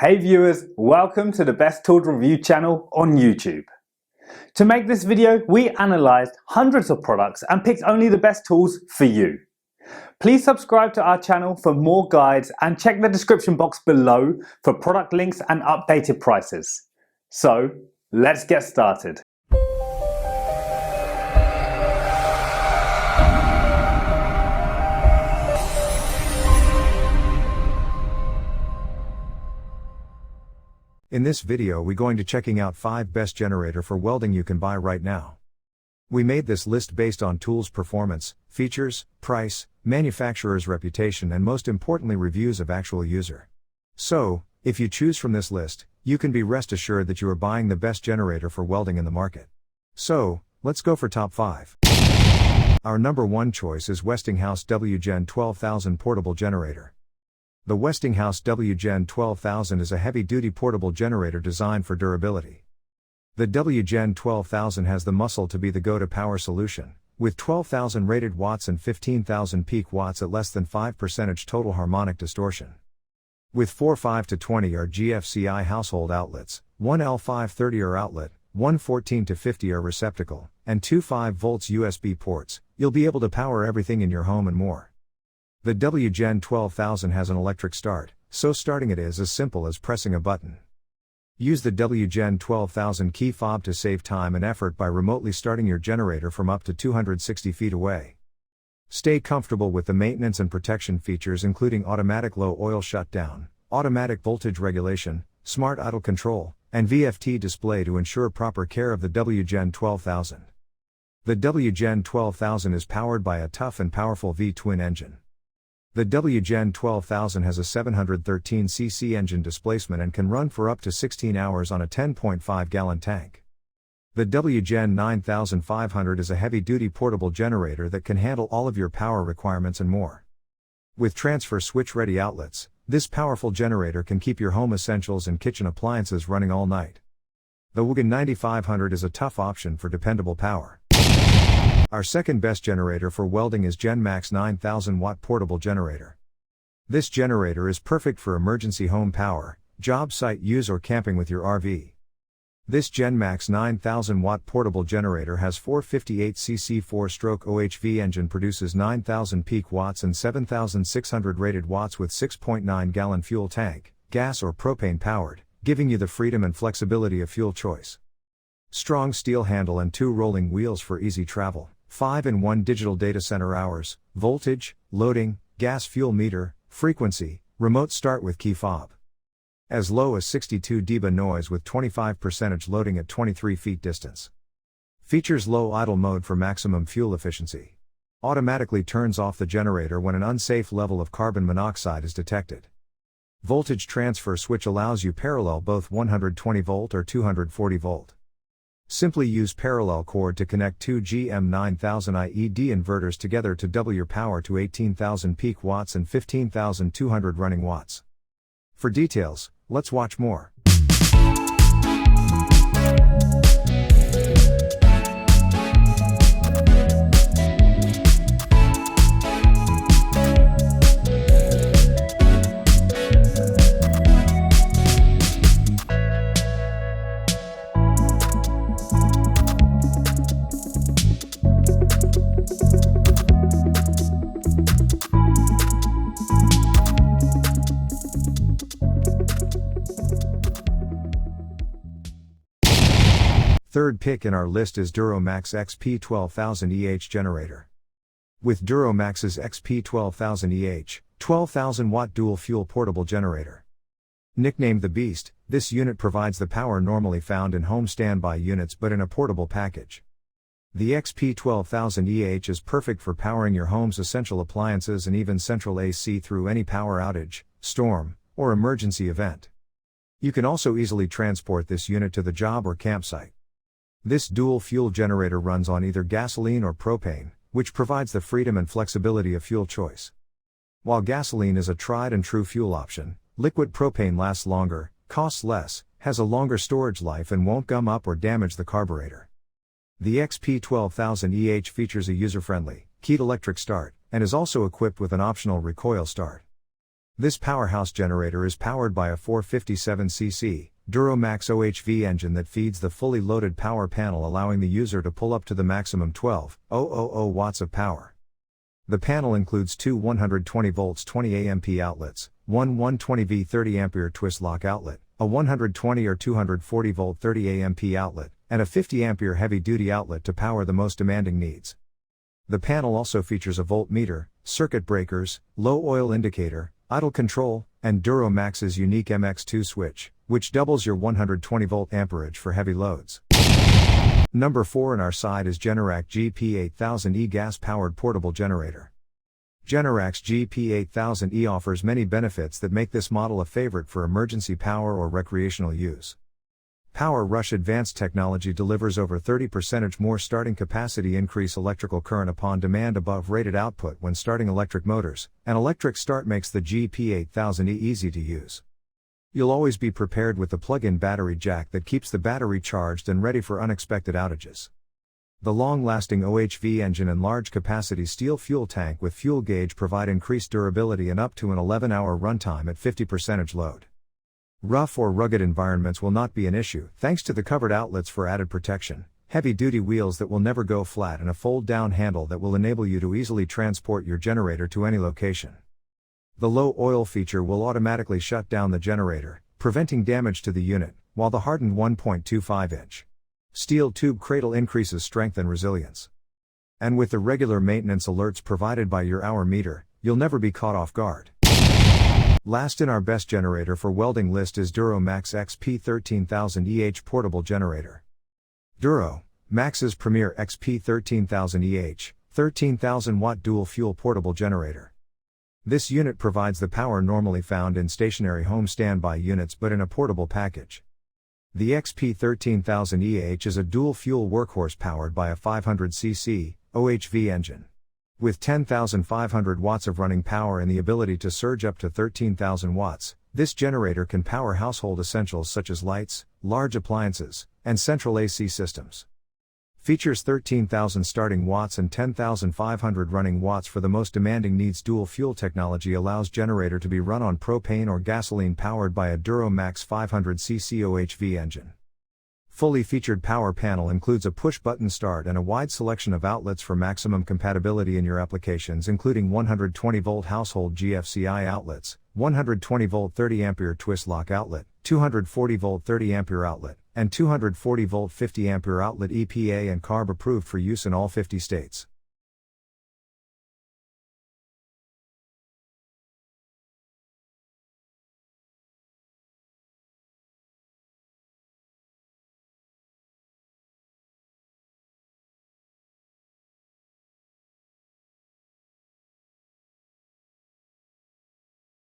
Hey viewers, welcome to the Best Tools Review channel on YouTube. To make this video, we analysed hundreds of products and picked only the best tools for you. Please subscribe to our channel for more guides and check the description box below for product links and updated prices. So, let's get started. In this video we're going to checking out 5 best generator for welding you can buy right now. We made this list based on tools performance, features, price, manufacturer's reputation and most importantly reviews of actual user. So, if you choose from this list, you can be rest assured that you are buying the best generator for welding in the market. So, let's go for top 5. Our number 1 choice is Westinghouse WGen 12000 portable generator. The Westinghouse WGen 12000 is a heavy-duty portable generator designed for durability. The WGen 12000 has the muscle to be the go-to power solution, with 12,000 rated watts and 15,000 peak watts at less than 5% total harmonic distortion. With 4 5-20 GFCI household outlets, 1 L530R outlet, 1 14-50R receptacle, and 2 5 volts USB ports, you'll be able to power everything in your home and more. The WGen 12000 has an electric start, so starting it is as simple as pressing a button. Use the WGen 12000 key fob to save time and effort by remotely starting your generator from up to 260 feet away. Stay comfortable with the maintenance and protection features including automatic low oil shutdown, automatic voltage regulation, smart idle control, and VFT display to ensure proper care of the WGen 12000. The WGen 12000 is powered by a tough and powerful V-twin engine. The WGen 12000 has a 713cc engine displacement and can run for up to 16 hours on a 10.5-gallon tank. The WGen 9500 is a heavy-duty portable generator that can handle all of your power requirements and more. With transfer switch-ready outlets, this powerful generator can keep your home essentials and kitchen appliances running all night. The WGen 9500 is a tough option for dependable power. Our second best generator for welding is GENMAX 9000 watt portable generator. This generator is perfect for emergency home power, job site use or camping with your RV. This GENMAX 9000 watt portable generator has 458cc 4-stroke OHV engine, produces 9000 peak watts and 7600 rated watts with 6.9-gallon fuel tank, gas or propane powered, giving you the freedom and flexibility of fuel choice. Strong steel handle and 2 rolling wheels for easy travel. 5-in-1 digital data center hours, voltage, loading, gas fuel meter, frequency, remote start with key fob. As low as 62 dB noise with 25% loading at 23 feet distance. Features low idle mode for maximum fuel efficiency. Automatically turns off the generator when an unsafe level of carbon monoxide is detected. Voltage transfer switch allows you parallel both 120 volt or 240 volt. Simply use parallel cord to connect 2 GM9000 IED inverters together to double your power to 18,000 peak watts and 15,200 running watts. For details, let's watch more. Third pick in our list is DuroMax XP12000EH generator. With DuroMax's XP12000EH, 12,000 watt dual fuel portable generator. Nicknamed the Beast, this unit provides the power normally found in home standby units but in a portable package. The XP12000EH is perfect for powering your home's essential appliances and even central AC through any power outage, storm, or emergency event. You can also easily transport this unit to the job or campsite. This dual fuel generator runs on either gasoline or propane, which provides the freedom and flexibility of fuel choice. While gasoline is a tried and true fuel option, liquid propane lasts longer, costs less, has a longer storage life and won't gum up or damage the carburetor. The XP12000EH features a user-friendly, keyed electric start, and is also equipped with an optional recoil start. This powerhouse generator is powered by a 457cc DuroMax OHV engine that feeds the fully loaded power panel, allowing the user to pull up to the maximum 12,000 watts of power. The panel includes two 120 volts 20 amp outlets, one 120V 30 ampere twist lock outlet, a 120 or 240 volt 30 amp outlet, and a 50 ampere heavy duty outlet to power the most demanding needs. The panel also features a voltmeter, circuit breakers, low oil indicator, idle control, and DuroMax's unique MX2 switch, which doubles your 120 volt amperage for heavy loads. Number 4 in our side is Generac GP8000E gas-powered portable generator. Generac's GP8000E offers many benefits that make this model a favorite for emergency power or recreational use. Power Rush advanced technology delivers over 30% more starting capacity, increase electrical current upon demand above rated output when starting electric motors, and electric start makes the GP8000E easy to use. You'll always be prepared with the plug-in battery jack that keeps the battery charged and ready for unexpected outages. The long-lasting OHV engine and large-capacity steel fuel tank with fuel gauge provide increased durability and up to an 11-hour runtime at 50% load. Rough or rugged environments will not be an issue, thanks to the covered outlets for added protection, heavy-duty wheels that will never go flat, and a fold-down handle that will enable you to easily transport your generator to any location. The low oil feature will automatically shut down the generator, preventing damage to the unit, while the hardened 1.25-inch steel tube cradle increases strength and resilience. And with the regular maintenance alerts provided by your hour meter, you'll never be caught off guard. Last in our best generator for welding list is DuroMax XP13000EH portable generator. DuroMax's premier XP13000EH, 13,000 watt dual fuel portable generator. This unit provides the power normally found in stationary home standby units but in a portable package. The XP13000EH is a dual fuel workhorse powered by a 500cc OHV engine. With 10,500 watts of running power and the ability to surge up to 13,000 watts, this generator can power household essentials such as lights, large appliances, and central AC systems. Features 13,000 starting watts and 10,500 running watts for the most demanding needs. Dual fuel technology allows generator to be run on propane or gasoline powered by a DuroMax 500cc OHV engine. Fully featured power panel includes a push-button start and a wide selection of outlets for maximum compatibility in your applications, including 120-volt household GFCI outlets, 120-volt 30-ampere twist lock outlet, 240-volt 30-ampere outlet, and 240-volt 50-ampere outlet. EPA and CARB approved for use in all 50 states.